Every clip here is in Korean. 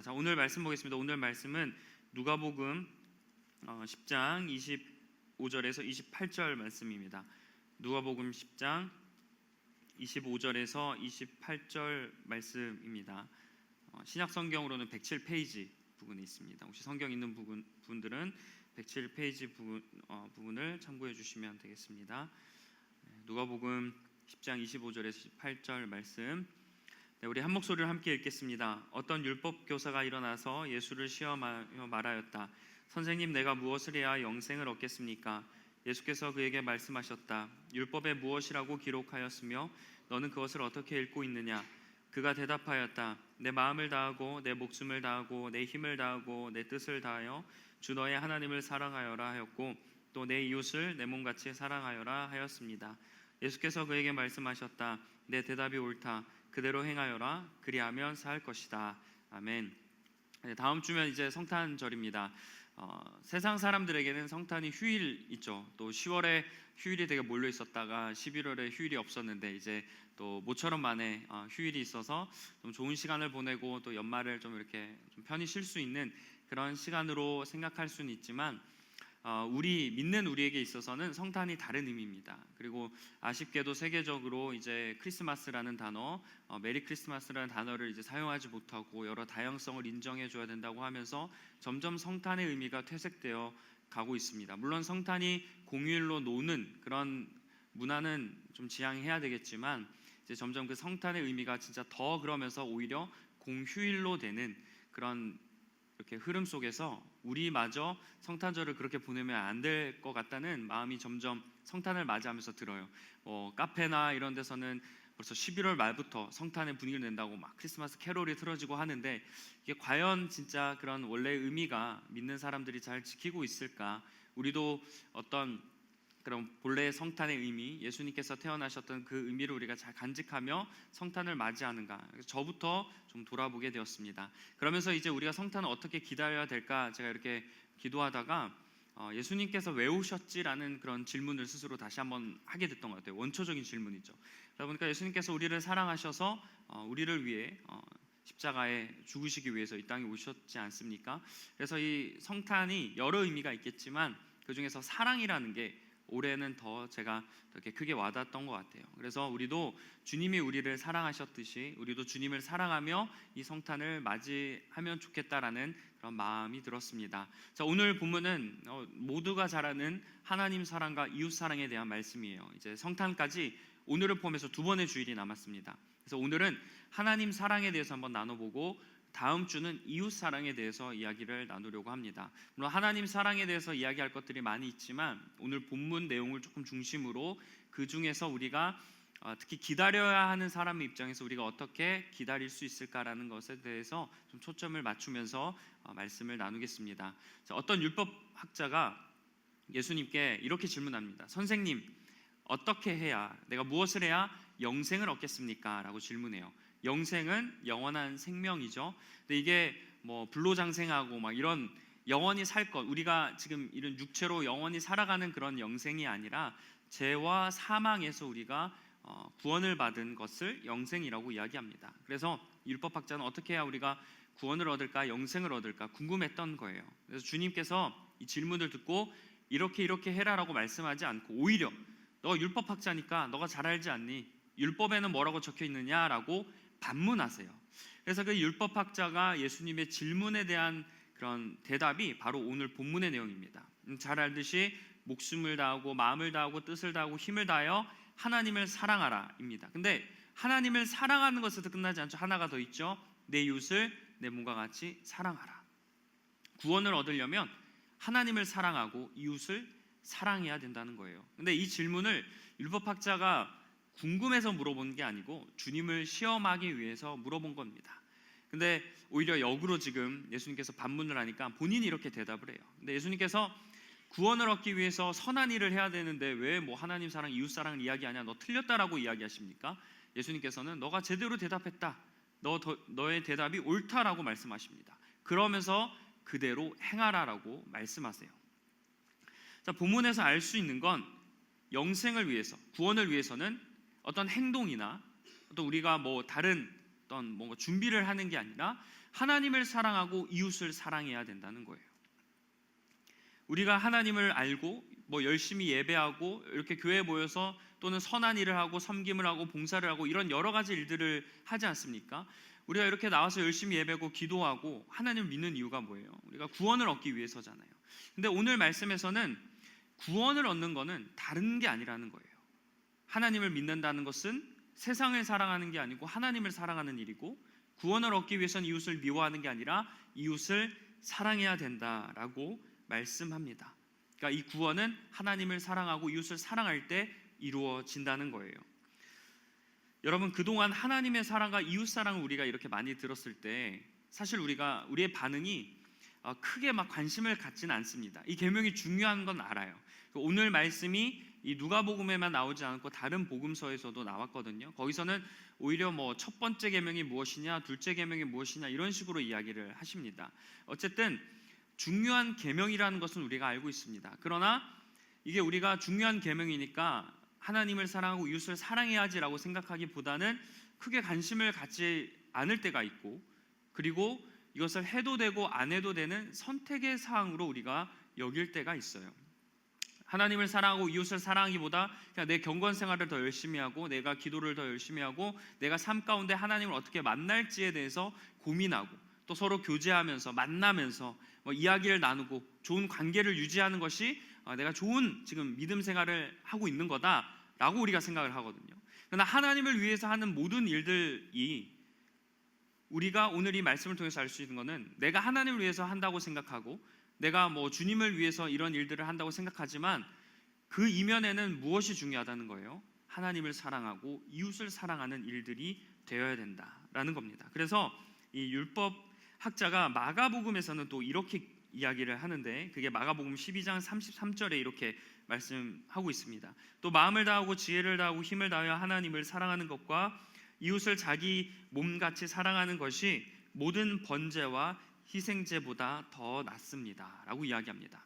자, 오늘 말씀 보겠습니다. 오늘 말씀은 누가복음 10장 25절에서 28절 말씀입니다. 누가복음 10장 25절에서 28절 말씀입니다. 신약 성경으로는 107페이지 부분에 있습니다. 혹시 성경 있는 분들은 107페이지 부분을 참고해 주시면 되겠습니다. 누가복음 10장 25절에서 28절 말씀, 우리 한 목소리를 함께 읽겠습니다. 어떤 율법 교사가 일어나서 예수를 시험하며 말하였다. 선생님, 내가 무엇을 해야 영생을 얻겠습니까? 예수께서 그에게 말씀하셨다. 율법에 무엇이라고 기록하였으며 너는 그것을 어떻게 읽고 있느냐? 그가 대답하였다. 내 마음을 다하고 내 목숨을 다하고 내 힘을 다하고 내 뜻을 다하여 주 너의 하나님을 사랑하여라 하였고 또 내 이웃을 내 몸같이 사랑하여라 하였습니다. 예수께서 그에게 말씀하셨다. 내 대답이 옳다. 그대로 행하여라. 그리하면 살 것이다. 아멘. 다음 주면 이제 성탄절입니다. 세상 사람들에게는 성탄이 휴일 있죠. 또 10월에 휴일이 되게 몰려 있었다가 11월에 휴일이 없었는데 이제 또 모처럼 만에 휴일이 있어서 좀 좋은 시간을 보내고 또 연말을 좀 이렇게 좀 편히 쉴 수 있는 그런 시간으로 생각할 수는 있지만 우리 믿는 우리에게 있어서는 성탄이 다른 의미입니다. 그리고 아쉽게도 세계적으로 이제 크리스마스라는 단어, 메리 크리스마스라는 단어를 이제 사용하지 못하고 여러 다양성을 인정해 줘야 된다고 하면서 점점 성탄의 의미가 퇴색되어 가고 있습니다. 물론 성탄이 공휴일로 노는 그런 문화는 좀 지양해야 되겠지만 이제 점점 그 성탄의 의미가 진짜 더 그러면서 오히려 공휴일로 되는 그런 이렇게 흐름 속에서 우리마저 성탄절을 그렇게 보내면 안 될 것 같다는 마음이 점점 성탄을 맞이하면서 들어요. 카페나 이런 데서는 벌써 11월 말부터 성탄의 분위기를 낸다고 막 크리스마스 캐롤이 틀어지고 하는데 이게 과연 진짜 그런 원래 의미가 믿는 사람들이 잘 지키고 있을까? 우리도 어떤 그럼 본래의 성탄의 의미, 예수님께서 태어나셨던 그 의미를 우리가 잘 간직하며 성탄을 맞이하는가? 저부터 좀 돌아보게 되었습니다. 그러면서 이제 우리가 성탄을 어떻게 기다려야 될까? 제가 이렇게 기도하다가 예수님께서 왜 오셨지라는 그런 질문을 스스로 다시 한번 하게 됐던 것 같아요. 원초적인 질문이죠. 그러다 보니까 예수님께서 우리를 사랑하셔서 우리를 위해 십자가에 죽으시기 위해서 이 땅에 오셨지 않습니까? 그래서 이 성탄이 여러 의미가 있겠지만 그 중에서 사랑이라는 게 올해는 더 제가 이렇게 크게 와닿았던 것 같아요. 그래서 우리도 주님이 우리를 사랑하셨듯이 우리도 주님을 사랑하며 이 성탄을 맞이하면 좋겠다라는 그런 마음이 들었습니다. 자, 오늘 본문은 모두가 잘 아는 하나님 사랑과 이웃 사랑에 대한 말씀이에요. 이제 성탄까지 오늘을 포함해서 두 번의 주일이 남았습니다. 그래서 오늘은 하나님 사랑에 대해서 한번 나눠보고 다음 주는 이웃 사랑에 대해서 이야기를 나누려고 합니다. 물론 하나님 사랑에 대해서 이야기할 것들이 많이 있지만 오늘 본문 내용을 조금 중심으로 그 중에서 우리가 특히 기다려야 하는 사람의 입장에서 우리가 어떻게 기다릴 수 있을까라는 것에 대해서 좀 초점을 맞추면서 말씀을 나누겠습니다. 자, 어떤 율법학자가 예수님께 이렇게 질문합니다. 선생님, 어떻게 해야, 내가 무엇을 해야 영생을 얻겠습니까? 라고 질문해요. 영생은 영원한 생명이죠. 근데 이게 뭐 불로장생하고 막 이런 영원히 살 것, 우리가 지금 이런 육체로 영원히 살아가는 그런 영생이 아니라 죄와 사망에서 우리가 구원을 받은 것을 영생이라고 이야기합니다. 그래서 율법학자는 어떻게 해야 우리가 구원을 얻을까, 영생을 얻을까 궁금했던 거예요. 그래서 주님께서 이 질문을 듣고 이렇게 해라라고 말씀하지 않고 오히려 너가 율법학자니까 너가 잘 알지 않니? 율법에는 뭐라고 적혀 있느냐라고 반문하세요. 그래서 그 율법학자가 예수님의 질문에 대한 그런 대답이 바로 오늘 본문의 내용입니다. 잘 알듯이 목숨을 다하고 마음을 다하고 뜻을 다하고 힘을 다하여 하나님을 사랑하라입니다. 근데 하나님을 사랑하는 것에서 끝나지 않죠. 하나가 더 있죠. 내 이웃을 내 몸과 같이 사랑하라. 구원을 얻으려면 하나님을 사랑하고 이웃을 사랑해야 된다는 거예요. 근데 이 질문을 율법학자가 궁금해서 물어본 게 아니고 주님을 시험하기 위해서 물어본 겁니다. 근데 오히려 역으로 지금 예수님께서 반문을 하니까 본인이 이렇게 대답을 해요. 근데 예수님께서 구원을 얻기 위해서 선한 일을 해야 되는데 왜 뭐 하나님 사랑, 이웃 사랑을 이야기하냐, 너 틀렸다라고 이야기하십니까? 예수님께서는 너가 제대로 대답했다, 너의 대답이 옳다라고 말씀하십니다. 그러면서 그대로 행하라라고 말씀하세요. 자, 본문에서 알 수 있는 건 영생을 위해서, 구원을 위해서는 어떤 행동이나 또 우리가 뭐 다른 어떤 뭔가 준비를 하는 게 아니라 하나님을 사랑하고 이웃을 사랑해야 된다는 거예요. 우리가 하나님을 알고 열심히 예배하고 이렇게 교회에 모여서 또는 선한 일을 하고 섬김을 하고 봉사를 하고 이런 여러 가지 일들을 하지 않습니까? 우리가 이렇게 나와서 열심히 예배하고 기도하고 하나님을 믿는 이유가 뭐예요? 우리가 구원을 얻기 위해서잖아요. 근데 오늘 말씀에서는 구원을 얻는 것은 다른 게 아니라는 거예요. 하나님을 믿는다는 것은 세상을 사랑하는 게 아니고 하나님을 사랑하는 일이고, 구원을 얻기 위해서는 이웃을 미워하는 게 아니라 이웃을 사랑해야 된다라고 말씀합니다. 그러니까 이 구원은 하나님을 사랑하고 이웃을 사랑할 때 이루어진다는 거예요. 여러분, 그동안 하나님의 사랑과 이웃 사랑을 우리가 이렇게 많이 들었을 때 사실 우리의 반응이 크게 막 관심을 갖지는 않습니다. 이 계명이 중요한 건 알아요. 오늘 말씀이 이 누가복음에만 나오지 않고 다른 복음서에서도 나왔거든요. 거기서는 오히려 첫 번째 계명이 무엇이냐, 둘째 계명이 무엇이냐 이런 식으로 이야기를 하십니다. 어쨌든 중요한 계명이라는 것은 우리가 알고 있습니다. 그러나 이게 우리가 중요한 계명이니까 하나님을 사랑하고 이웃을 사랑해야지라고 생각하기보다는 크게 관심을 갖지 않을 때가 있고, 그리고 이것을 해도 되고 안 해도 되는 선택의 사항으로 우리가 여길 때가 있어요. 하나님을 사랑하고 이웃을 사랑하기보다 그냥 내 경건 생활을 더 열심히 하고 내가 기도를 더 열심히 하고 내가 삶 가운데 하나님을 어떻게 만날지에 대해서 고민하고 또 서로 교제하면서 만나면서 이야기를 나누고 좋은 관계를 유지하는 것이 내가 좋은 지금 믿음 생활을 하고 있는 거다라고 우리가 생각을 하거든요. 그러나 하나님을 위해서 하는 모든 일들이 우리가 오늘 이 말씀을 통해서 알 수 있는 것은 내가 하나님을 위해서 한다고 생각하고 내가 주님을 위해서 이런 일들을 한다고 생각하지만 그 이면에는 무엇이 중요하다는 거예요? 하나님을 사랑하고 이웃을 사랑하는 일들이 되어야 된다라는 겁니다. 그래서 이 율법 학자가 마가복음에서는 또 이렇게 이야기를 하는데, 그게 마가복음 12장 33절에 이렇게 말씀하고 있습니다. 또 마음을 다하고 지혜를 다하고 힘을 다하여 하나님을 사랑하는 것과 이웃을 자기 몸같이 사랑하는 것이 모든 번제와 희생제보다 더 낫습니다 라고 이야기합니다.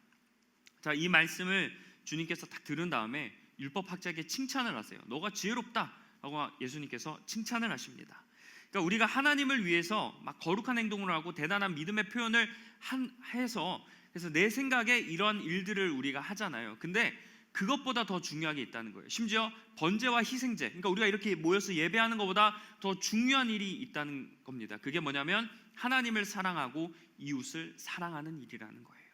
자, 이 말씀을 주님께서 딱 들은 다음에 율법학자에게 칭찬을 하세요. 너가 지혜롭다 라고 예수님께서 칭찬을 하십니다. 그러니까 우리가 하나님을 위해서 막 거룩한 행동을 하고 대단한 믿음의 표현을 해서, 그래서 내 생각에 이런 일들을 우리가 하잖아요. 근데 그것보다 더 중요한 게 있다는 거예요. 심지어 번제와 희생제, 그러니까 우리가 이렇게 모여서 예배하는 것보다 더 중요한 일이 있다는 겁니다. 그게 뭐냐면 하나님을 사랑하고 이웃을 사랑하는 일이라는 거예요.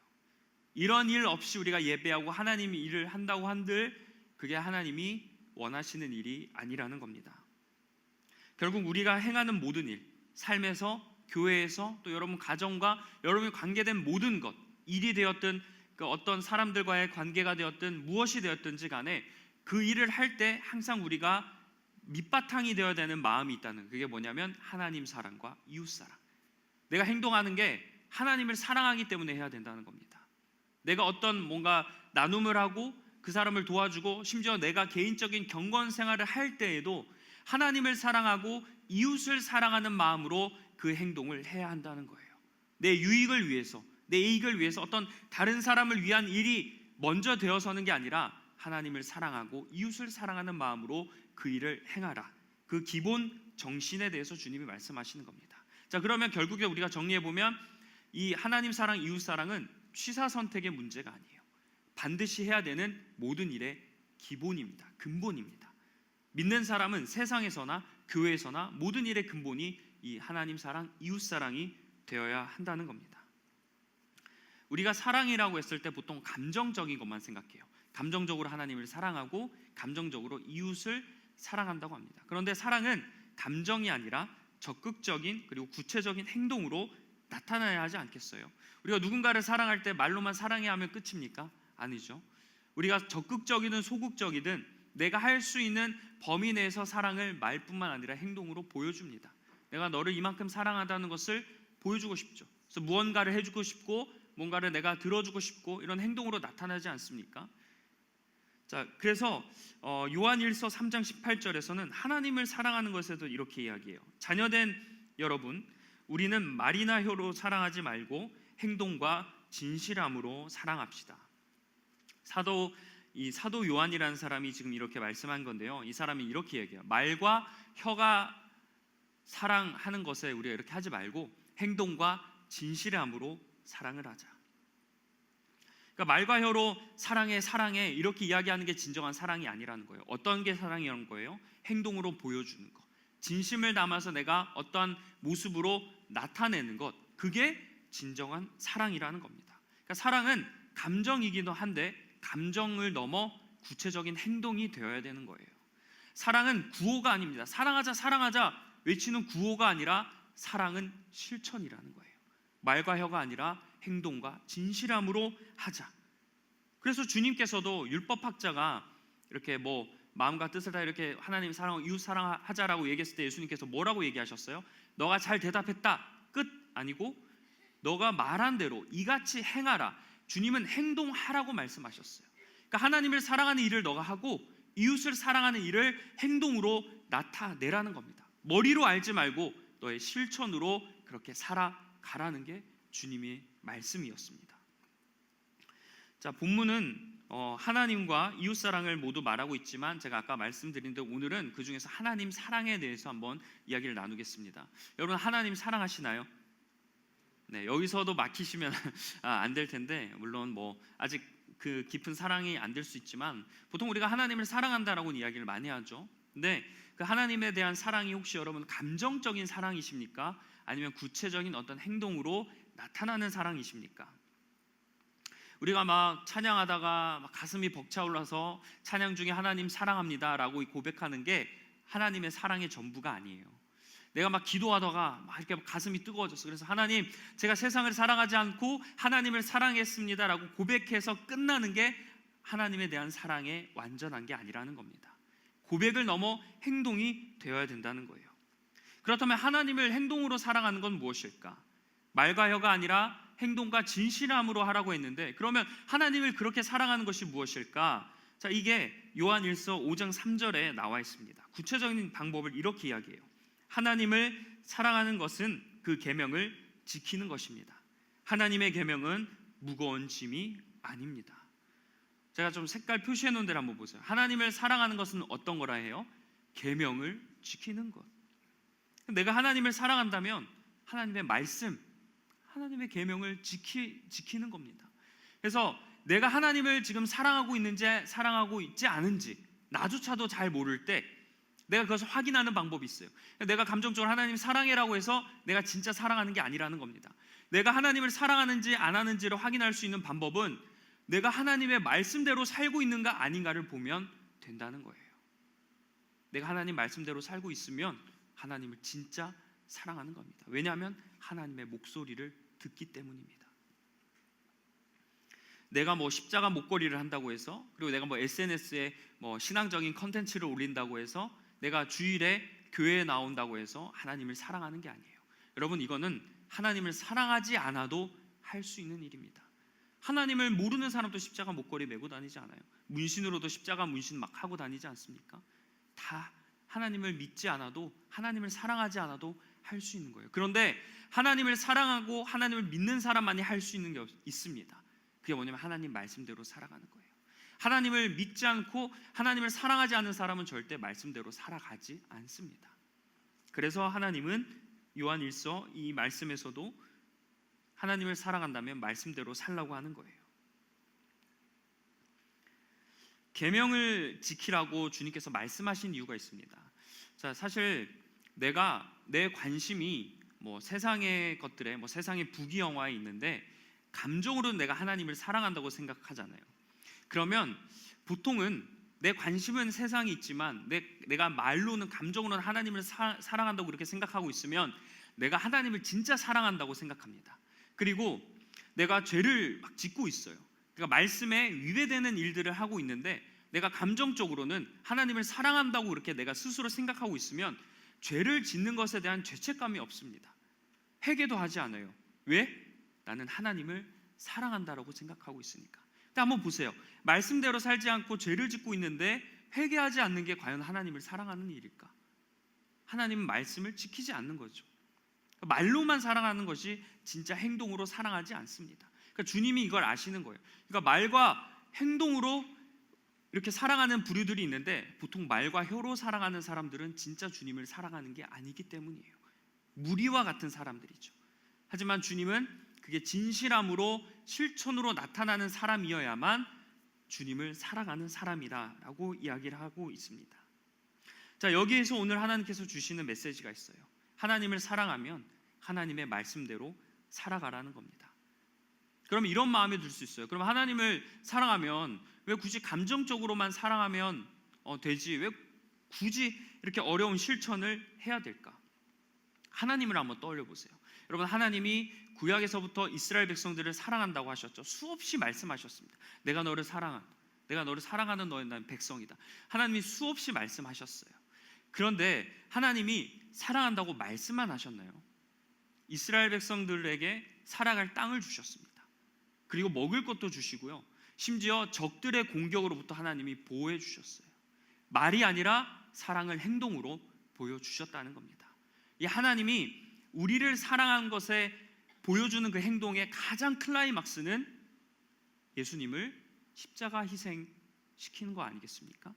이런 일 없이 우리가 예배하고 하나님 일을 한다고 한들 그게 하나님이 원하시는 일이 아니라는 겁니다. 결국 우리가 행하는 모든 일, 삶에서, 교회에서, 또 여러분 가정과 여러분이 관계된 모든 것, 일이 되었든 어떤 사람들과의 관계가 되었든 무엇이 되었든지 간에 그 일을 할 때 항상 우리가 밑바탕이 되어야 되는 마음이 있다는, 그게 뭐냐면 하나님 사랑과 이웃 사랑. 내가 행동하는 게 하나님을 사랑하기 때문에 해야 된다는 겁니다. 내가 어떤 뭔가 나눔을 하고 그 사람을 도와주고 심지어 내가 개인적인 경건 생활을 할 때에도 하나님을 사랑하고 이웃을 사랑하는 마음으로 그 행동을 해야 한다는 거예요. 내 유익을 위해서, 내 이익을 위해서 어떤 다른 사람을 위한 일이 먼저 되어서는 게 아니라 하나님을 사랑하고 이웃을 사랑하는 마음으로 그 일을 행하라. 그 기본 정신에 대해서 주님이 말씀하시는 겁니다. 자, 그러면 결국에 우리가 정리해보면 이 하나님 사랑, 이웃 사랑은 취사 선택의 문제가 아니에요. 반드시 해야 되는 모든 일의 기본입니다. 근본입니다. 믿는 사람은 세상에서나 교회에서나 모든 일의 근본이 이 하나님 사랑, 이웃 사랑이 되어야 한다는 겁니다. 우리가 사랑이라고 했을 때 보통 감정적인 것만 생각해요. 감정적으로 하나님을 사랑하고 감정적으로 이웃을 사랑한다고 합니다. 그런데 사랑은 감정이 아니라 적극적인 그리고 구체적인 행동으로 나타나야 하지 않겠어요? 우리가 누군가를 사랑할 때 말로만 사랑해야 하면 끝입니까? 아니죠. 우리가 적극적이든 소극적이든 내가 할 수 있는 범위 내에서 사랑을 말뿐만 아니라 행동으로 보여줍니다. 내가 너를 이만큼 사랑한다는 것을 보여주고 싶죠. 그래서 무언가를 해주고 싶고 뭔가를 내가 들어주고 싶고 이런 행동으로 나타나지 않습니까? 자, 그래서 요한일서 3장 18절에서는 하나님을 사랑하는 것에도 이렇게 이야기해요. 자녀된 여러분, 우리는 말이나 혀로 사랑하지 말고 행동과 진실함으로 사랑합시다. 사도 요한이라는 사람이 지금 이렇게 말씀한 건데요. 이 사람이 이렇게 얘기해요. 말과 혀가 사랑하는 것에 우리가 이렇게 하지 말고 행동과 진실함으로 사랑을 하자. 그러니까 말과 혀로 사랑해 이렇게 이야기하는 게 진정한 사랑이 아니라는 거예요. 어떤 게 사랑이라는 거예요? 행동으로 보여주는 것, 진심을 담아서 내가 어떠한 모습으로 나타내는 것, 그게 진정한 사랑이라는 겁니다. 그러니까 사랑은 감정이기도 한데 감정을 넘어 구체적인 행동이 되어야 되는 거예요. 사랑은 구호가 아닙니다. 사랑하자 외치는 구호가 아니라 사랑은 실천이라는 거예요. 말과 혀가 아니라 행동과 진실함으로 하자. 그래서 주님께서도 율법학자가 이렇게 마음과 뜻을 다 이렇게 하나님 사랑, 이웃 사랑하자라고 얘기했을 때 예수님께서 뭐라고 얘기하셨어요? 너가 잘 대답했다. 끝 아니고 너가 말한 대로 이같이 행하라. 주님은 행동하라고 말씀하셨어요. 그러니까 하나님을 사랑하는 일을 너가 하고 이웃을 사랑하는 일을 행동으로 나타내라는 겁니다. 머리로 알지 말고 너의 실천으로 그렇게 살아가라는 게 주님의 말씀이었습니다. 자, 본문은 하나님과 이웃 사랑을 모두 말하고 있지만 제가 아까 말씀드린 대로 오늘은 그 중에서 하나님 사랑에 대해서 한번 이야기를 나누겠습니다. 여러분 하나님 사랑하시나요? 네, 여기서도 막히시면 안 될 텐데 물론 아직 그 깊은 사랑이 안 될 수 있지만 보통 우리가 하나님을 사랑한다라고 이야기를 많이 하죠. 근데 그 하나님에 대한 사랑이 혹시 여러분 감정적인 사랑이십니까? 아니면 구체적인 어떤 행동으로 나타나는 사랑이십니까? 우리가 막 찬양하다가 막 가슴이 벅차올라서 찬양 중에 하나님 사랑합니다라고 고백하는 게 하나님의 사랑의 전부가 아니에요. 내가 막 기도하다가 막 이렇게 가슴이 뜨거워졌어. 그래서 하나님, 제가 세상을 사랑하지 않고 하나님을 사랑했습니다라고 고백해서 끝나는 게 하나님에 대한 사랑의 완전한 게 아니라는 겁니다. 고백을 넘어 행동이 되어야 된다는 거예요. 그렇다면 하나님을 행동으로 사랑하는 건 무엇일까? 말과 혀가 아니라 행동과 진실함으로 하라고 했는데 그러면 하나님을 그렇게 사랑하는 것이 무엇일까? 자, 이게 요한일서 5장 3절에 나와 있습니다. 구체적인 방법을 이렇게 이야기해요. 하나님을 사랑하는 것은 그 계명을 지키는 것입니다. 하나님의 계명은 무거운 짐이 아닙니다. 제가 좀 색깔 표시해 놓은 데를 한번 보세요. 하나님을 사랑하는 것은 어떤 거라 해요? 계명을 지키는 것. 내가 하나님을 사랑한다면 하나님의 말씀, 하나님의 계명을 지키는 겁니다. 그래서 내가 하나님을 지금 사랑하고 있는지 사랑하고 있지 않은지 나조차도 잘 모를 때 내가 그것을 확인하는 방법이 있어요. 내가 감정적으로 하나님 사랑해라고 해서 내가 진짜 사랑하는 게 아니라는 겁니다. 내가 하나님을 사랑하는지 안 하는지를 확인할 수 있는 방법은 내가 하나님의 말씀대로 살고 있는가 아닌가를 보면 된다는 거예요. 내가 하나님 말씀대로 살고 있으면 하나님을 진짜 사랑하는 겁니다. 왜냐하면 하나님의 목소리를 듣기 때문입니다. 내가 십자가 목걸이를 한다고 해서 그리고 내가 SNS에 신앙적인 컨텐츠를 올린다고 해서 내가 주일에 교회에 나온다고 해서 하나님을 사랑하는 게 아니에요. 여러분 이거는 하나님을 사랑하지 않아도 할 수 있는 일입니다. 하나님을 모르는 사람도 십자가 목걸이 메고 다니지 않아요? 문신으로도 십자가 문신 막 하고 다니지 않습니까? 다 하나님을 믿지 않아도 하나님을 사랑하지 않아도 할 수 있는 거예요. 그런데 하나님을 사랑하고 하나님을 믿는 사람만이 할 수 있는 게 있습니다. 그게 뭐냐면 하나님 말씀대로 살아가는 거예요. 하나님을 믿지 않고 하나님을 사랑하지 않는 사람은 절대 말씀대로 살아가지 않습니다. 그래서 하나님은 요한일서 이 말씀에서도 하나님을 사랑한다면 말씀대로 살라고 하는 거예요. 계명을 지키라고 주님께서 말씀하신 이유가 있습니다. 자, 사실 내가 내 관심이 세상의 것들에 세상의 부귀영화에 있는데 감정으로는 내가 하나님을 사랑한다고 생각하잖아요. 그러면 보통은 내 관심은 세상에 있지만 내가 말로는 감정으로는 하나님을 사랑한다고 그렇게 생각하고 있으면 내가 하나님을 진짜 사랑한다고 생각합니다. 그리고 내가 죄를 막 짓고 있어요. 그러니까 말씀에 위배되는 일들을 하고 있는데 내가 감정적으로는 하나님을 사랑한다고 그렇게 내가 스스로 생각하고 있으면 죄를 짓는 것에 대한 죄책감이 없습니다. 회개도 하지 않아요. 왜? 나는 하나님을 사랑한다라고 생각하고 있으니까. 근데 한번 보세요. 말씀대로 살지 않고 죄를 짓고 있는데 회개하지 않는 게 과연 하나님을 사랑하는 일일까? 하나님은 말씀을 지키지 않는 거죠. 말로만 사랑하는 것이 진짜 행동으로 사랑하지 않습니다. 그러니까 주님이 이걸 아시는 거예요. 그러니까 말과 행동으로 이렇게 사랑하는 부류들이 있는데 보통 말과 혀로 사랑하는 사람들은 진짜 주님을 사랑하는 게 아니기 때문이에요. 무리와 같은 사람들이죠. 하지만 주님은 그게 진실함으로 실천으로 나타나는 사람이어야만 주님을 사랑하는 사람이다라고 이야기를 하고 있습니다. 자, 여기에서 오늘 하나님께서 주시는 메시지가 있어요. 하나님을 사랑하면 하나님의 말씀대로 살아가라는 겁니다. 그럼 이런 마음이 들 수 있어요. 그럼 하나님을 사랑하면 왜 굳이 감정적으로만 사랑하면 되지? 왜 굳이 이렇게 어려운 실천을 해야 될까? 하나님을 한번 떠올려 보세요. 여러분, 하나님이 구약에서부터 이스라엘 백성들을 사랑한다고 하셨죠. 수없이 말씀하셨습니다. 내가 너를 사랑한다. 내가 너를 사랑하는 너의 난 백성이다. 하나님이 수없이 말씀하셨어요. 그런데 하나님이 사랑한다고 말씀만 하셨나요? 이스라엘 백성들에게 살아갈 땅을 주셨습니다. 그리고 먹을 것도 주시고요. 심지어 적들의 공격으로부터 하나님이 보호해 주셨어요. 말이 아니라 사랑을 행동으로 보여주셨다는 겁니다. 이 하나님이 우리를 사랑한 것에 보여주는 그 행동의 가장 클라이막스는 예수님을 십자가 희생시키는 거 아니겠습니까?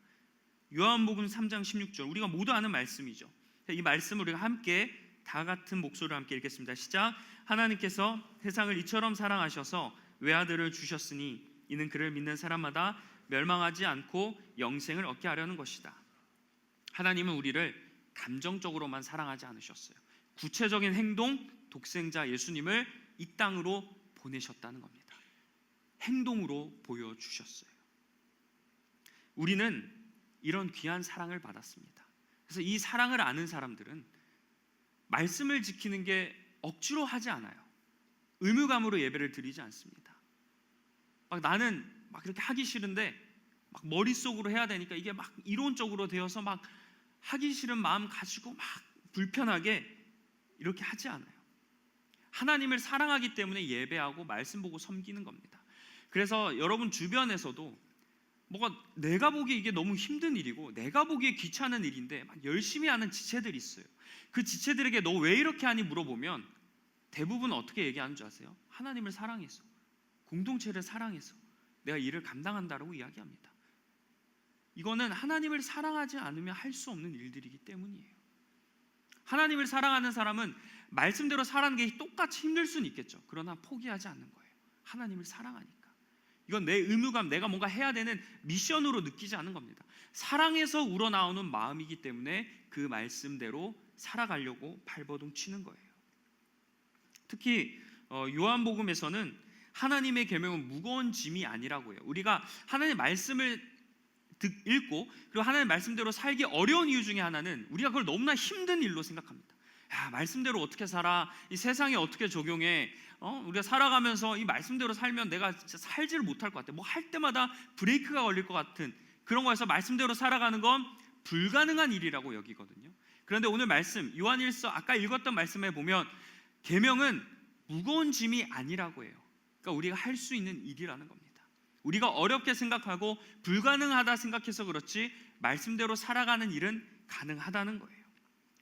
요한복음 3장 16절, 우리가 모두 아는 말씀이죠. 이 말씀을 우리가 함께 다 같은 목소리로 함께 읽겠습니다. 시작. 하나님께서 세상을 이처럼 사랑하셔서 외아들을 주셨으니 이는 그를 믿는 사람마다 멸망하지 않고 영생을 얻게 하려는 것이다. 하나님은 우리를 감정적으로만 사랑하지 않으셨어요. 구체적인 행동, 독생자 예수님을 이 땅으로 보내셨다는 겁니다. 행동으로 보여주셨어요. 우리는 이런 귀한 사랑을 받았습니다. 그래서 이 사랑을 아는 사람들은 말씀을 지키는 게 억지로 하지 않아요. 의무감으로 예배를 드리지 않습니다. 나는 이렇게 하기 싫은데 머릿속으로 해야 되니까 이게 이론적으로 되어서 하기 싫은 마음 가지고 불편하게 이렇게 하지 않아요. 하나님을 사랑하기 때문에 예배하고 말씀 보고 섬기는 겁니다. 그래서 여러분 주변에서도 내가 보기에 이게 너무 힘든 일이고 내가 보기에 귀찮은 일인데 열심히 하는 지체들이 있어요. 그 지체들에게 너 왜 이렇게 하니 물어보면 대부분 어떻게 얘기하는 줄 아세요? 하나님을 사랑해서, 공동체를 사랑해서 내가 일을 감당한다라고 이야기합니다. 이거는 하나님을 사랑하지 않으면 할 수 없는 일들이기 때문이에요. 하나님을 사랑하는 사람은 말씀대로 살아가는 게 똑같이 힘들 수는 있겠죠. 그러나 포기하지 않는 거예요. 하나님을 사랑하니까. 이건 내 의무감, 내가 뭔가 해야 되는 미션으로 느끼지 않는 겁니다. 사랑해서 우러나오는 마음이기 때문에 그 말씀대로 살아가려고 발버둥 치는 거예요. 특히 요한복음에서는 하나님의 계명은 무거운 짐이 아니라고 해요. 우리가 하나님의 말씀을 읽고 그리고 하나님의 말씀대로 살기 어려운 이유 중에 하나는 우리가 그걸 너무나 힘든 일로 생각합니다. 야, 말씀대로 어떻게 살아? 이 세상에 어떻게 적용해? 우리가 살아가면서 이 말씀대로 살면 내가 진짜 살지를 못할 것 같아. 할 때마다 브레이크가 걸릴 것 같은 그런 거에서 말씀대로 살아가는 건 불가능한 일이라고 여기거든요. 그런데 오늘 말씀 요한일서 아까 읽었던 말씀에 보면 계명은 무거운 짐이 아니라고 해요. 그러니까 우리가 할 수 있는 일이라는 겁니다. 우리가 어렵게 생각하고 불가능하다 생각해서 그렇지 말씀대로 살아가는 일은 가능하다는 거예요.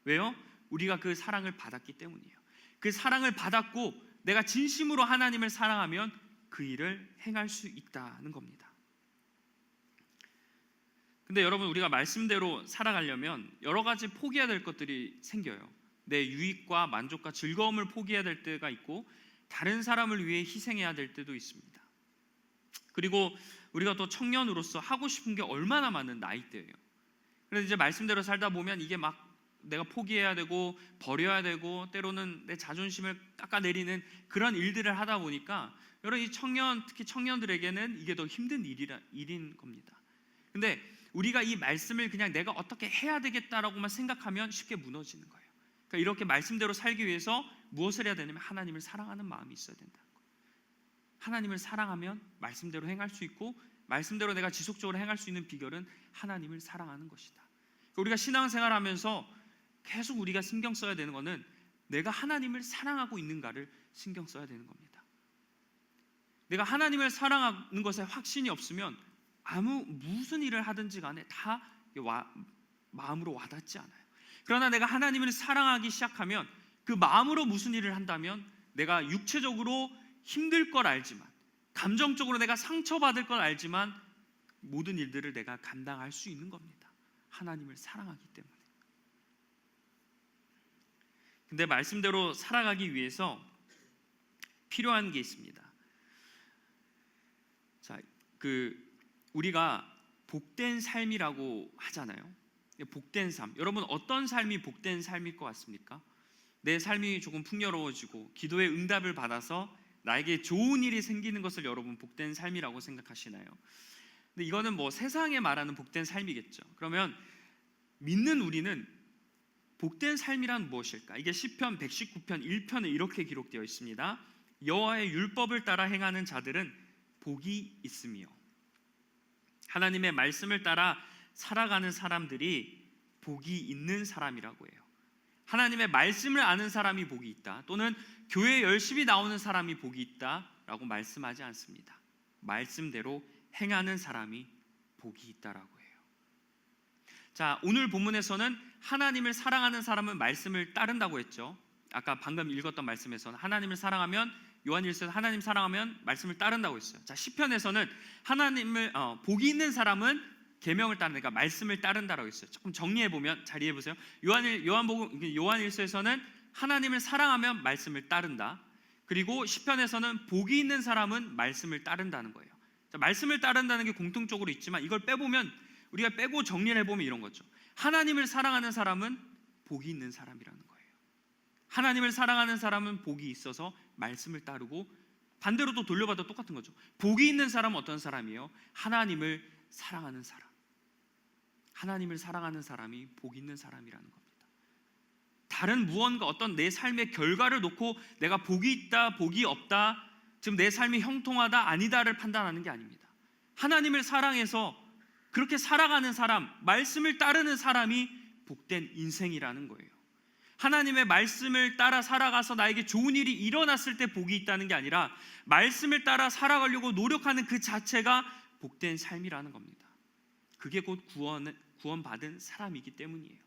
왜요? 우리가 그 사랑을 받았기 때문이에요. 그 사랑을 받았고 내가 진심으로 하나님을 사랑하면 그 일을 행할 수 있다는 겁니다. 근데 여러분, 우리가 말씀대로 살아가려면 여러 가지 포기해야 될 것들이 생겨요. 내 유익과 만족과 즐거움을 포기해야 될 때가 있고 다른 사람을 위해 희생해야 될 때도 있습니다. 그리고 우리가 또 청년으로서 하고 싶은 게 얼마나 많은 나이대예요. 그래서 이제 말씀대로 살다 보면 이게 내가 포기해야 되고 버려야 되고 때로는 내 자존심을 깎아내리는 그런 일들을 하다 보니까 여러분, 이 특히 청년들에게는 이게 더 힘든 일인 겁니다. 근데 우리가 이 말씀을 그냥 내가 어떻게 해야 되겠다라고만 생각하면 쉽게 무너지는 거예요. 그러니까 이렇게 말씀대로 살기 위해서 무엇을 해야 되냐면 하나님을 사랑하는 마음이 있어야 된다는 거예요. 하나님을 사랑하면 말씀대로 행할 수 있고 말씀대로 내가 지속적으로 행할 수 있는 비결은 하나님을 사랑하는 것이다. 그러니까 우리가 신앙생활하면서 계속 우리가 신경 써야 되는 것은 내가 하나님을 사랑하고 있는가를 신경 써야 되는 겁니다. 내가 하나님을 사랑하는 것에 확신이 없으면 무슨 일을 하든지 간에 다 마음으로 와닿지 않아요. 그러나 내가 하나님을 사랑하기 시작하면 그 마음으로 무슨 일을 한다면 내가 육체적으로 힘들 걸 알지만 감정적으로 내가 상처받을 걸 알지만 모든 일들을 내가 감당할 수 있는 겁니다. 하나님을 사랑하기 때문에. 근데 말씀대로 살아가기 위해서 필요한 게 있습니다. 자, 우리가 복된 삶이라고 하잖아요. 복된 삶. 여러분 어떤 삶이 복된 삶일 것 같습니까? 내 삶이 조금 풍요로워지고 기도의 응답을 받아서 나에게 좋은 일이 생기는 것을 여러분 복된 삶이라고 생각하시나요? 근데 이거는 뭐 세상에 말하는 복된 삶이겠죠. 그러면 믿는 우리는 복된 삶이란 무엇일까? 이게 시편 119편 1편에 이렇게 기록되어 있습니다. 여호와의 율법을 따라 행하는 자들은 복이 있으며, 하나님의 말씀을 따라 살아가는 사람들이 복이 있는 사람이라고 해요. 하나님의 말씀을 아는 사람이 복이 있다, 또는 교회에 열심히 나오는 사람이 복이 있다라고 말씀하지 않습니다. 말씀대로 행하는 사람이 복이 있다라고 해요. 자, 오늘 본문에서는 하나님을 사랑하는 사람은 말씀을 따른다고 했죠. 아까 방금 읽었던 말씀에서는 하나님을 사랑하면, 요한일서에서 하나님 사랑하면 말씀을 따른다고 했어요. 자, 시편에서는 하나님을 복이 있는 사람은 계명을 따르니까 말씀을 따른다라고 했어요. 조금 정리해 보면, 잘 이해해 보세요. 요한일서에서는 하나님을 사랑하면 말씀을 따른다. 그리고 시편에서는 복이 있는 사람은 말씀을 따른다는 거예요. 자, 말씀을 따른다는 게 공통적으로 있지만 이걸 빼보면, 우리가 빼고 정리를 해보면 이런 거죠. 하나님을 사랑하는 사람은 복이 있는 사람이라는 거예요. 하나님을 사랑하는 사람은 복이 있어서 말씀을 따르고, 반대로 또 돌려봐도 똑같은 거죠. 복이 있는 사람은 어떤 사람이에요? 하나님을 사랑하는 사람. 하나님을 사랑하는 사람이 복 있는 사람이라는 겁니다. 다른 무언가, 어떤 내 삶의 결과를 놓고 내가 복이 있다, 복이 없다, 지금 내 삶이 형통하다, 아니다를 판단하는 게 아닙니다. 하나님을 사랑해서 그렇게 살아가는 사람, 말씀을 따르는 사람이 복된 인생이라는 거예요. 하나님의 말씀을 따라 살아가서 나에게 좋은 일이 일어났을 때 복이 있다는 게 아니라 말씀을 따라 살아가려고 노력하는 그 자체가 복된 삶이라는 겁니다. 그게 곧 구원받은 사람이기 때문이에요.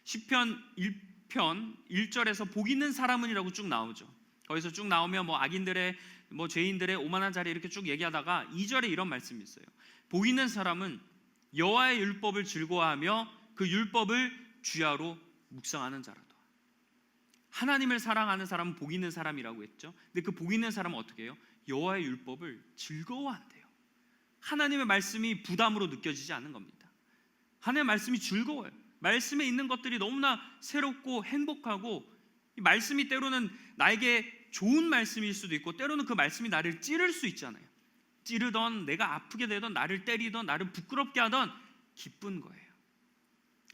시편 1편 1절에서 복 있는 사람은이라고 쭉 나오죠. 거기서 쭉 나오면 악인들의, 죄인들의 오만한 자리 이렇게 쭉 얘기하다가 2절에 이런 말씀이 있어요. 복 있는 사람은 여호와의 율법을 즐거워하며 그 율법을 주야로 묵상하는 자라다. 하나님을 사랑하는 사람은 복 있는 사람이라고 했죠. 근데 그 복 있는 사람은 어떻게 해요? 여호와의 율법을 즐거워한대요. 하나님의 말씀이 부담으로 느껴지지 않는 겁니다. 하나님의 말씀이 즐거워요. 말씀에 있는 것들이 너무나 새롭고 행복하고, 이 말씀이 때로는 나에게 좋은 말씀일 수도 있고, 때로는 그 말씀이 나를 찌를 수 있잖아요. 찌르던, 내가 아프게 되던, 나를 때리던, 나를 부끄럽게 하던 기쁜 거예요.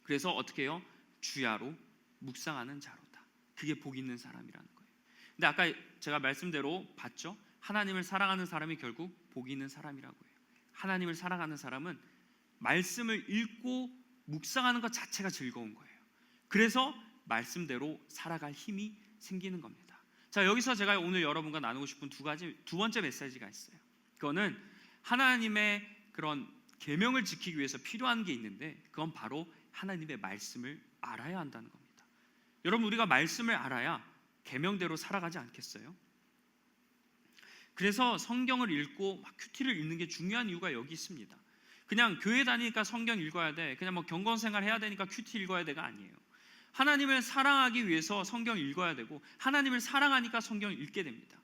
그래서 어떻게 해요? 주야로 묵상하는 자로다. 그게 복 있는 사람이라는 거예요. 근데 아까 제가 말씀대로 봤죠? 하나님을 사랑하는 사람이 결국 복 있는 사람이라고 해요. 하나님을 사랑하는 사람은 말씀을 읽고 묵상하는 것 자체가 즐거운 거예요. 그래서 말씀대로 살아갈 힘이 생기는 겁니다. 자, 여기서 제가 오늘 여러분과 나누고 싶은 두 번째 메시지가 있어요. 그거는 하나님의 그런 계명을 지키기 위해서 필요한 게 있는데, 그건 바로 하나님의 말씀을 알아야 한다는 겁니다. 여러분, 우리가 말씀을 알아야 계명대로 살아가지 않겠어요? 그래서 성경을 읽고 막 큐티를 읽는 게 중요한 이유가 여기 있습니다. 그냥 교회 다니니까 성경 읽어야 돼, 그냥 경건생활 해야 되니까 큐티 읽어야 돼가 아니에요. 하나님을 사랑하기 위해서 성경 읽어야 되고, 하나님을 사랑하니까 성경을 읽게 됩니다.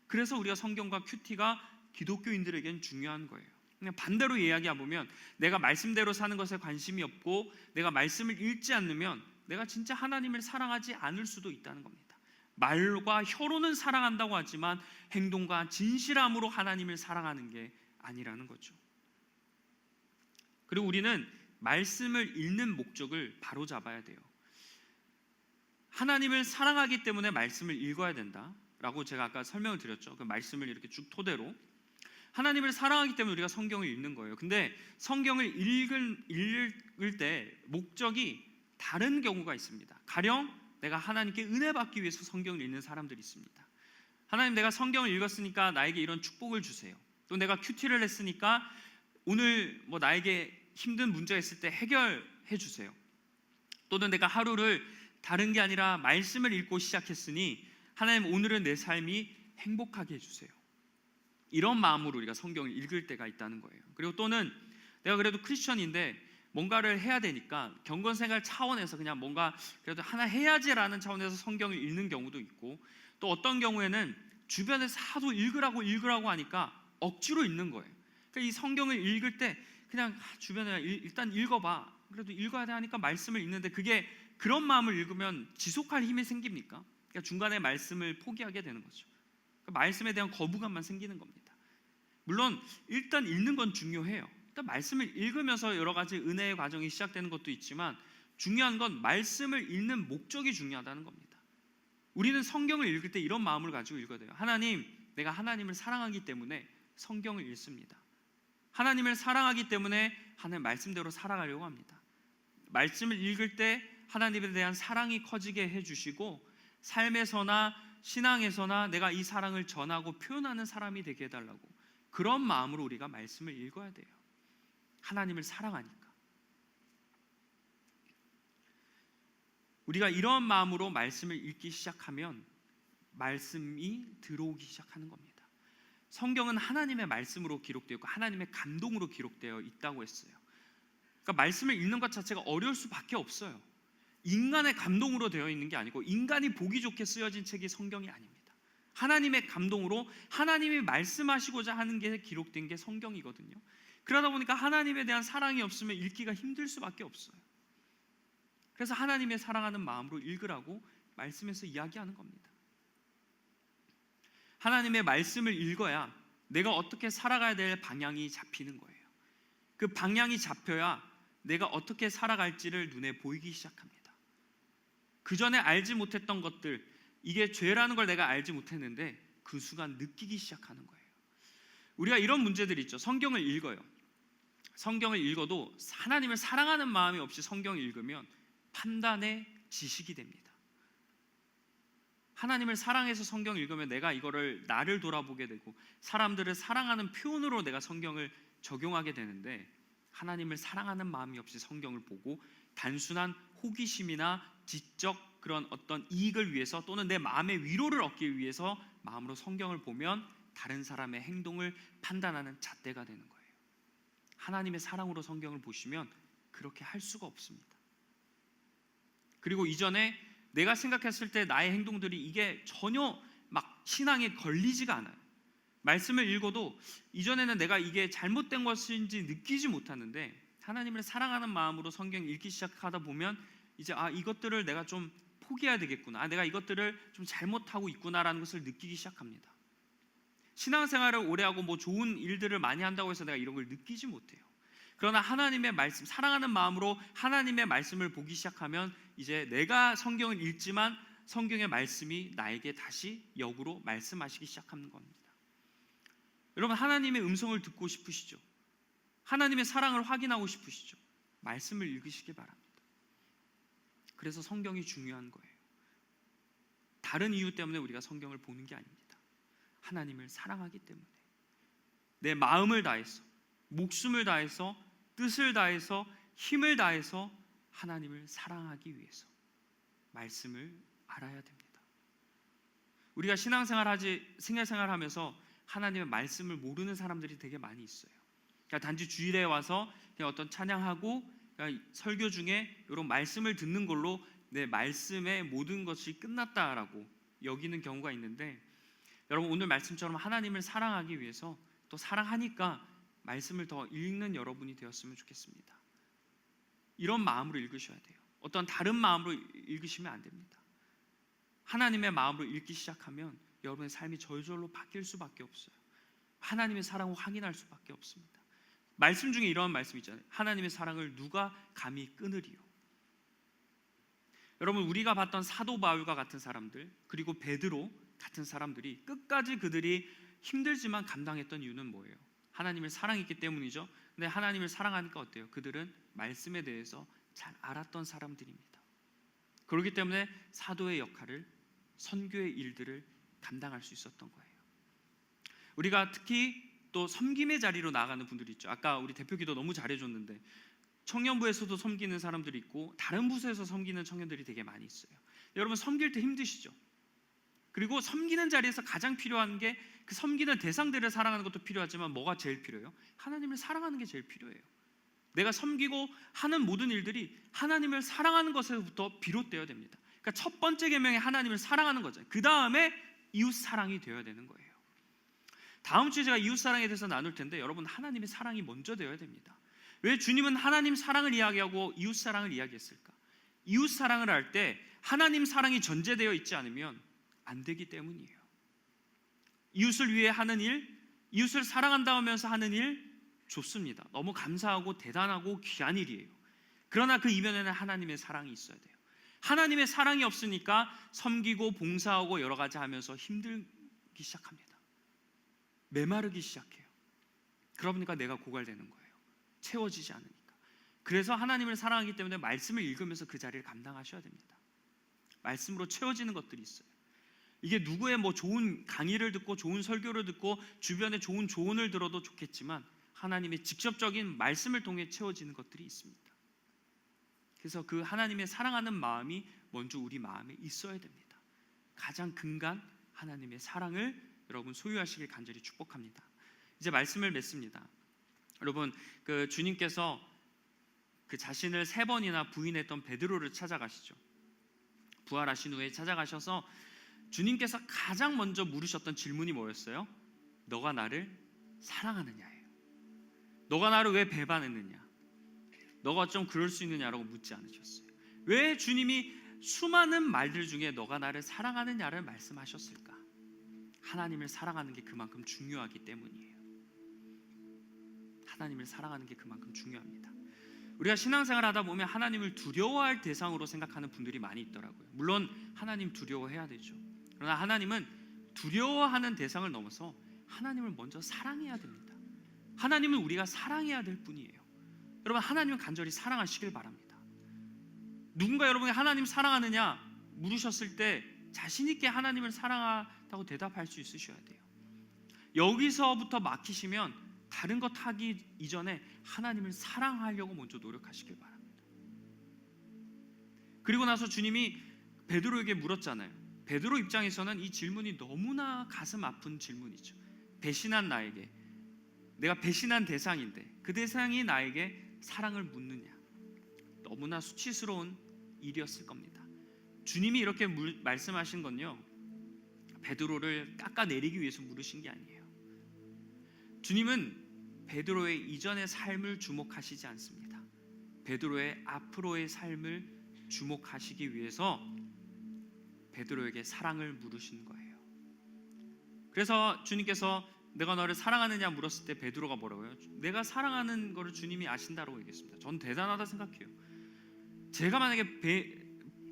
그래서 우리가 성경과 큐티가 기독교인들에겐 중요한 거예요. 그냥 반대로 이야기해보면, 내가 말씀대로 사는 것에 관심이 없고 내가 말씀을 읽지 않으면 내가 진짜 하나님을 사랑하지 않을 수도 있다는 겁니다. 말과 혀로는 사랑한다고 하지만 행동과 진실함으로 하나님을 사랑하는 게 아니라는 거죠. 그리고 우리는 말씀을 읽는 목적을 바로 잡아야 돼요. 하나님을 사랑하기 때문에 말씀을 읽어야 된다라고 제가 아까 설명을 드렸죠. 그 말씀을 이렇게 쭉 토대로 하나님을 사랑하기 때문에 우리가 성경을 읽는 거예요. 근데 성경을 읽을 때 목적이 다른 경우가 있습니다. 가령 내가 하나님께 은혜 받기 위해서 성경을 읽는 사람들이 있습니다. 하나님, 내가 성경을 읽었으니까 나에게 이런 축복을 주세요. 또 내가 큐티를 했으니까 오늘 나에게 힘든 문제가 있을 때 해결해 주세요. 또는 내가 하루를 다른 게 아니라 말씀을 읽고 시작했으니 하나님, 오늘은 내 삶이 행복하게 해주세요. 이런 마음으로 우리가 성경을 읽을 때가 있다는 거예요. 그리고 또는 내가 그래도 크리스천인데 뭔가를 해야 되니까 경건생활 차원에서 그냥 뭔가 그래도 하나 해야지라는 차원에서 성경을 읽는 경우도 있고, 또 어떤 경우에는 주변에서 하도 읽으라고 하니까 억지로 읽는 거예요. 그러니까 이 성경을 읽을 때 그냥 주변에 일단 읽어봐. 그래도 읽어야 돼 하니까 말씀을 읽는데, 그게 그런 마음을 읽으면 지속할 힘이 생깁니까? 그러니까 중간에 말씀을 포기하게 되는 거죠. 그러니까 말씀에 대한 거부감만 생기는 겁니다. 물론 일단 읽는 건 중요해요. 일단 말씀을 읽으면서 여러 가지 은혜의 과정이 시작되는 것도 있지만, 중요한 건 말씀을 읽는 목적이 중요하다는 겁니다. 우리는 성경을 읽을 때 이런 마음을 가지고 읽어야 돼요. 하나님, 내가 하나님을 사랑하기 때문에 성경을 읽습니다. 하나님을 사랑하기 때문에 하나님 말씀대로 살아가려고 합니다. 말씀을 읽을 때 하나님에 대한 사랑이 커지게 해주시고, 삶에서나 신앙에서나 내가 이 사랑을 전하고 표현하는 사람이 되게 해달라고, 그런 마음으로 우리가 말씀을 읽어야 돼요. 하나님을 사랑하니까. 우리가 이런 마음으로 말씀을 읽기 시작하면 말씀이 들어오기 시작하는 겁니다. 성경은 하나님의 말씀으로 기록되어 있고 하나님의 감동으로 기록되어 있다고 했어요. 그러니까 말씀을 읽는 것 자체가 어려울 수밖에 없어요. 인간의 감동으로 되어 있는 게 아니고 인간이 보기 좋게 쓰여진 책이 성경이 아닙니다. 하나님의 감동으로 하나님이 말씀하시고자 하는 게 기록된 게 성경이거든요. 그러다 보니까 하나님에 대한 사랑이 없으면 읽기가 힘들 수밖에 없어요. 그래서 하나님의 사랑하는 마음으로 읽으라고 말씀에서 이야기하는 겁니다. 하나님의 말씀을 읽어야 내가 어떻게 살아가야 될 방향이 잡히는 거예요. 그 방향이 잡혀야 내가 어떻게 살아갈지를 눈에 보이기 시작합니다. 그 전에 알지 못했던 것들, 이게 죄라는 걸 내가 알지 못했는데 그 순간 느끼기 시작하는 거예요. 우리가 이런 문제들이 있죠. 성경을 읽어요. 성경을 읽어도 하나님을 사랑하는 마음이 없이 성경을 읽으면 판단의 지식이 됩니다. 하나님을 사랑해서 성경을 읽으면 내가 이거를 나를 돌아보게 되고 사람들을 사랑하는 표현으로 내가 성경을 적용하게 되는데, 하나님을 사랑하는 마음이 없이 성경을 보고 단순한 호기심이나 지적 그런 어떤 이익을 위해서 또는 내 마음의 위로를 얻기 위해서 마음으로 성경을 보면 다른 사람의 행동을 판단하는 잣대가 되는 거예요. 하나님의 사랑으로 성경을 보시면 그렇게 할 수가 없습니다. 그리고 이전에 내가 생각했을 때 나의 행동들이 이게 전혀 막 신앙에 걸리지가 않아요. 말씀을 읽어도 이전에는 내가 이게 잘못된 것인지 느끼지 못하는데, 하나님을 사랑하는 마음으로 성경 읽기 시작하다 보면 이제 이것들을 내가 좀 포기해야 되겠구나, 내가 이것들을 좀 잘못하고 있구나라는 것을 느끼기 시작합니다. 신앙생활을 오래 하고 뭐 좋은 일들을 많이 한다고 해서 내가 이런 걸 느끼지 못해요. 그러나 하나님의 말씀, 사랑하는 마음으로 하나님의 말씀을 보기 시작하면 이제 내가 성경을 읽지만 성경의 말씀이 나에게 다시 역으로 말씀하시기 시작하는 겁니다. 여러분, 하나님의 음성을 듣고 싶으시죠? 하나님의 사랑을 확인하고 싶으시죠? 말씀을 읽으시기 바랍니다. 그래서 성경이 중요한 거예요. 다른 이유 때문에 우리가 성경을 보는 게 아닙니다. 하나님을 사랑하기 때문에 내 마음을 다해서, 목숨을 다해서, 뜻을 다해서, 힘을 다해서 하나님을 사랑하기 위해서 말씀을 알아야 됩니다. 우리가 생활하면서 하나님의 말씀을 모르는 사람들이 되게 많이 있어요. 그러니까 단지 주일에 와서 그냥 어떤 찬양하고 그러니까 설교 중에 이런 말씀을 듣는 걸로 내 말씀의 모든 것이 끝났다라고 여기는 경우가 있는데, 여러분, 오늘 말씀처럼 하나님을 사랑하기 위해서 또 사랑하니까 말씀을 더 읽는 여러분이 되었으면 좋겠습니다. 이런 마음으로 읽으셔야 돼요. 어떤 다른 마음으로 읽으시면 안 됩니다. 하나님의 마음으로 읽기 시작하면 여러분의 삶이 저절로 바뀔 수밖에 없어요. 하나님의 사랑을 확인할 수밖에 없습니다. 말씀 중에 이런 말씀 있잖아요. 하나님의 사랑을 누가 감히 끊으리요. 여러분, 우리가 봤던 사도 바울과 같은 사람들, 그리고 베드로 같은 사람들이 끝까지 그들이 힘들지만 감당했던 이유는 뭐예요? 하나님을 사랑했기 때문이죠. 근데 하나님을 사랑하니까 어때요? 그들은 말씀에 대해서 잘 알았던 사람들입니다. 그렇기 때문에 사도의 역할을, 선교의 일들을 감당할 수 있었던 거예요. 우리가 특히 또 섬김의 자리로 나아가는 분들이 있죠. 아까 우리 대표 기도 너무 잘해줬는데 청년부에서도 섬기는 사람들이 있고 다른 부서에서 섬기는 청년들이 되게 많이 있어요. 여러분, 섬길 때 힘드시죠? 그리고 섬기는 자리에서 가장 필요한 게 그 섬기는 대상들을 사랑하는 것도 필요하지만 뭐가 제일 필요해요? 하나님을 사랑하는 게 제일 필요해요. 내가 섬기고 하는 모든 일들이 하나님을 사랑하는 것에서부터 비롯되어야 됩니다. 그러니까 첫 번째 계명이 하나님을 사랑하는 거죠. 그 다음에 이웃 사랑이 되어야 되는 거예요. 다음 주에 제가 이웃 사랑에 대해서 나눌 텐데 여러분, 하나님의 사랑이 먼저 되어야 됩니다. 왜 주님은 하나님 사랑을 이야기하고 이웃 사랑을 이야기했을까? 이웃 사랑을 할 때 하나님 사랑이 전제되어 있지 않으면 안 되기 때문이에요. 이웃을 위해 하는 일, 이웃을 사랑한다 하면서 하는 일 좋습니다. 너무 감사하고 대단하고 귀한 일이에요. 그러나 그 이면에는 하나님의 사랑이 있어야 돼요. 하나님의 사랑이 없으니까 섬기고 봉사하고 여러 가지 하면서 힘들기 시작합니다. 메마르기 시작해요. 그러다 보니까 내가 고갈되는 거예요. 채워지지 않으니까. 그래서 하나님을 사랑하기 때문에 말씀을 읽으면서 그 자리를 감당하셔야 됩니다. 말씀으로 채워지는 것들이 있어요. 이게 누구의 뭐 좋은 강의를 듣고 좋은 설교를 듣고 주변에 좋은 조언을 들어도 좋겠지만 하나님의 직접적인 말씀을 통해 채워지는 것들이 있습니다. 그래서 그 하나님의 사랑하는 마음이 먼저 우리 마음에 있어야 됩니다. 가장 근간 하나님의 사랑을 여러분 소유하시길 간절히 축복합니다. 이제 말씀을 맺습니다. 여러분, 그 주님께서 그 자신을 3번이나 부인했던 베드로를 찾아가시죠. 부활하신 후에 찾아가셔서 주님께서 가장 먼저 물으셨던 질문이 뭐였어요? 너가 나를 사랑하느냐예요. 너가 나를 왜 배반했느냐? 너가 좀 그럴 수 있느냐라고 묻지 않으셨어요. 왜 주님이 수많은 말들 중에 너가 나를 사랑하느냐를 말씀하셨을까? 하나님을 사랑하는 게 그만큼 중요하기 때문이에요. 하나님을 사랑하는 게 그만큼 중요합니다. 우리가 신앙생활 하다 보면 하나님을 두려워할 대상으로 생각하는 분들이 많이 있더라고요. 물론 하나님 두려워해야 되죠. 그러나 하나님은 두려워하는 대상을 넘어서 하나님을 먼저 사랑해야 됩니다. 하나님은 우리가 사랑해야 될 뿐이에요. 여러분, 하나님은 간절히 사랑하시길 바랍니다. 누군가 여러분이 하나님 사랑하느냐 물으셨을 때 자신 있게 하나님을 사랑하다고 대답할 수 있으셔야 돼요. 여기서부터 막히시면 다른 것 하기 이전에 하나님을 사랑하려고 먼저 노력하시길 바랍니다. 그리고 나서 주님이 베드로에게 물었잖아요. 베드로 입장에서는 이 질문이 너무나 가슴 아픈 질문이죠. 배신한 나에게, 내가 배신한 대상인데 그 대상이 나에게 사랑을 묻느냐. 너무나 수치스러운 일이었을 겁니다. 주님이 이렇게 말씀하신 건요, 베드로를 깎아내리기 위해서 물으신 게 아니에요. 주님은 베드로의 이전의 삶을 주목하시지 않습니다. 베드로의 앞으로의 삶을 주목하시기 위해서 베드로에게 사랑을 물으신 거예요. 그래서 주님께서 내가 너를 사랑하느냐 물었을 때 베드로가 뭐라고요? 내가 사랑하는 거를 주님이 아신다라고 얘기했습니다. 전 대단하다 생각해요. 제가 만약에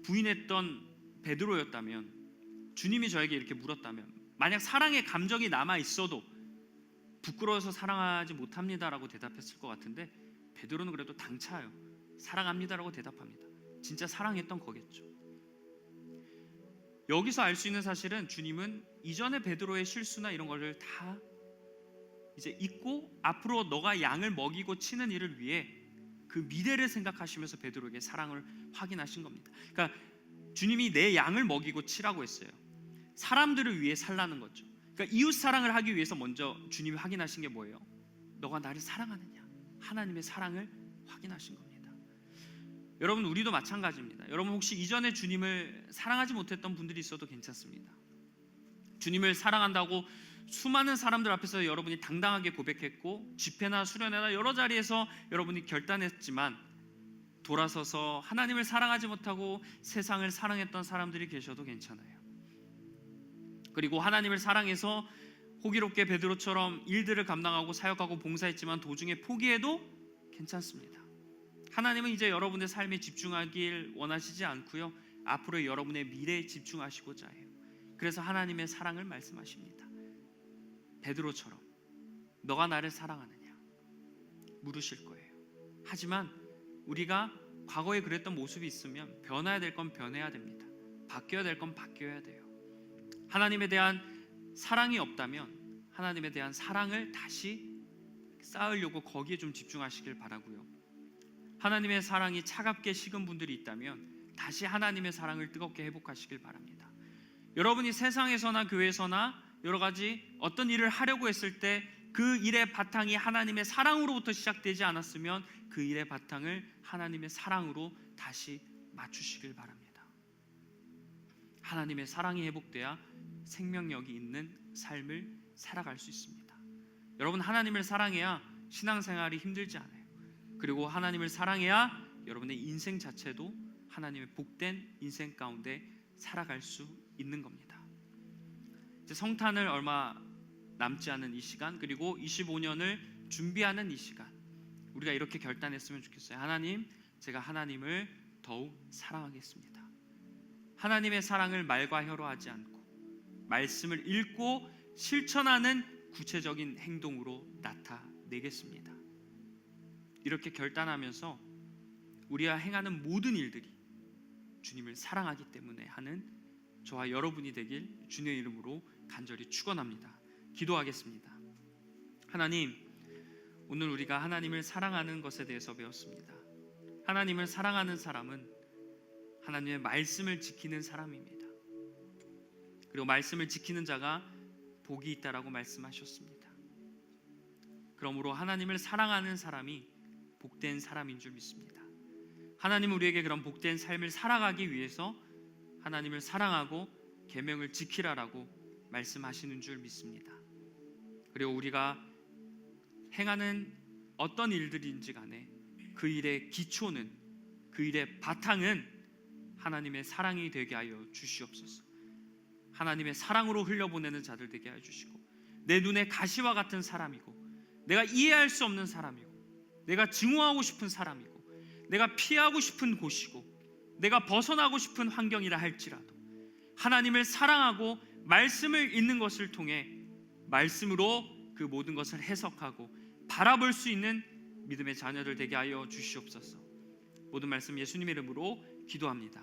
부인했던 베드로였다면, 주님이 저에게 이렇게 물었다면, 만약 사랑의 감정이 남아 있어도 부끄러워서 사랑하지 못합니다라고 대답했을 것 같은데 베드로는 그래도 당차요. 사랑합니다라고 대답합니다. 진짜 사랑했던 거겠죠. 여기서 알 수 있는 사실은 주님은 이전에 베드로의 실수나 이런 거를 다 이제 잊고 앞으로 너가 양을 먹이고 치는 일을 위해 그 미래를 생각하시면서 베드로에게 사랑을 확인하신 겁니다. 그러니까 주님이 내 양을 먹이고 치라고 했어요. 사람들을 위해 살라는 거죠. 그러니까 이웃 사랑을 하기 위해서 먼저 주님이 확인하신 게 뭐예요? 너가 나를 사랑하느냐? 하나님의 사랑을 확인하신 겁니다. 여러분, 우리도 마찬가지입니다. 여러분 혹시 이전에 주님을 사랑하지 못했던 분들이 있어도 괜찮습니다. 주님을 사랑한다고 수많은 사람들 앞에서 여러분이 당당하게 고백했고 집회나 수련회나 여러 자리에서 여러분이 결단했지만 돌아서서 하나님을 사랑하지 못하고 세상을 사랑했던 사람들이 계셔도 괜찮아요. 그리고 하나님을 사랑해서 호기롭게 베드로처럼 일들을 감당하고 사역하고 봉사했지만 도중에 포기해도 괜찮습니다. 하나님은 이제 여러분의 삶에 집중하길 원하시지 않고요, 앞으로 여러분의 미래에 집중하시고자 해요. 그래서 하나님의 사랑을 말씀하십니다. 베드로처럼 너가 나를 사랑하느냐 물으실 거예요. 하지만 우리가 과거에 그랬던 모습이 있으면 변해야 될 건 변해야 됩니다. 바뀌어야 될 건 바뀌어야 돼요. 하나님에 대한 사랑이 없다면 하나님에 대한 사랑을 다시 쌓으려고 거기에 좀 집중하시길 바라고요. 하나님의 사랑이 차갑게 식은 분들이 있다면 다시 하나님의 사랑을 뜨겁게 회복하시길 바랍니다. 여러분이 세상에서나 교회에서나 여러 가지 어떤 일을 하려고 했을 때 그 일의 바탕이 하나님의 사랑으로부터 시작되지 않았으면 그 일의 바탕을 하나님의 사랑으로 다시 맞추시길 바랍니다. 하나님의 사랑이 회복돼야 생명력이 있는 삶을 살아갈 수 있습니다. 여러분, 하나님을 사랑해야 신앙생활이 힘들지 않아요. 그리고 하나님을 사랑해야 여러분의 인생 자체도 하나님의 복된 인생 가운데 살아갈 수 있는 겁니다. 이제 성탄을 얼마 남지 않은 이 시간, 그리고 25년을 준비하는 이 시간, 우리가 이렇게 결단했으면 좋겠어요. 하나님, 제가 하나님을 더욱 사랑하겠습니다. 하나님의 사랑을 말과 혀로 하지 않고 말씀을 읽고 실천하는 구체적인 행동으로 나타내겠습니다. 이렇게 결단하면서 우리가 행하는 모든 일들이 주님을 사랑하기 때문에 하는 저와 여러분이 되길 주님의 이름으로 간절히 축원합니다. 기도하겠습니다. 하나님, 오늘 우리가 하나님을 사랑하는 것에 대해서 배웠습니다. 하나님을 사랑하는 사람은 하나님의 말씀을 지키는 사람입니다. 그리고 말씀을 지키는 자가 복이 있다라고 말씀하셨습니다. 그러므로 하나님을 사랑하는 사람이 복된 사람인 줄 믿습니다. 하나님, 우리에게 그런 복된 삶을 살아가기 위해서 하나님을 사랑하고 계명을 지키라라고 말씀하시는 줄 믿습니다. 그리고 우리가 행하는 어떤 일들인지 간에 그 일의 기초는, 그 일의 바탕은 하나님의 사랑이 되게 하여 주시옵소서. 하나님의 사랑으로 흘려보내는 자들 되게 하여 주시고, 내 눈에 가시와 같은 사람이고, 내가 이해할 수 없는 사람이고, 내가 증오하고 싶은 사람이고, 내가 피하고 싶은 곳이고, 내가 벗어나고 싶은 환경이라 할지라도 하나님을 사랑하고 말씀을 읽는 것을 통해 말씀으로 그 모든 것을 해석하고 바라볼 수 있는 믿음의 자녀들 되게 하여 주시옵소서. 모든 말씀 예수님의 이름으로 기도합니다.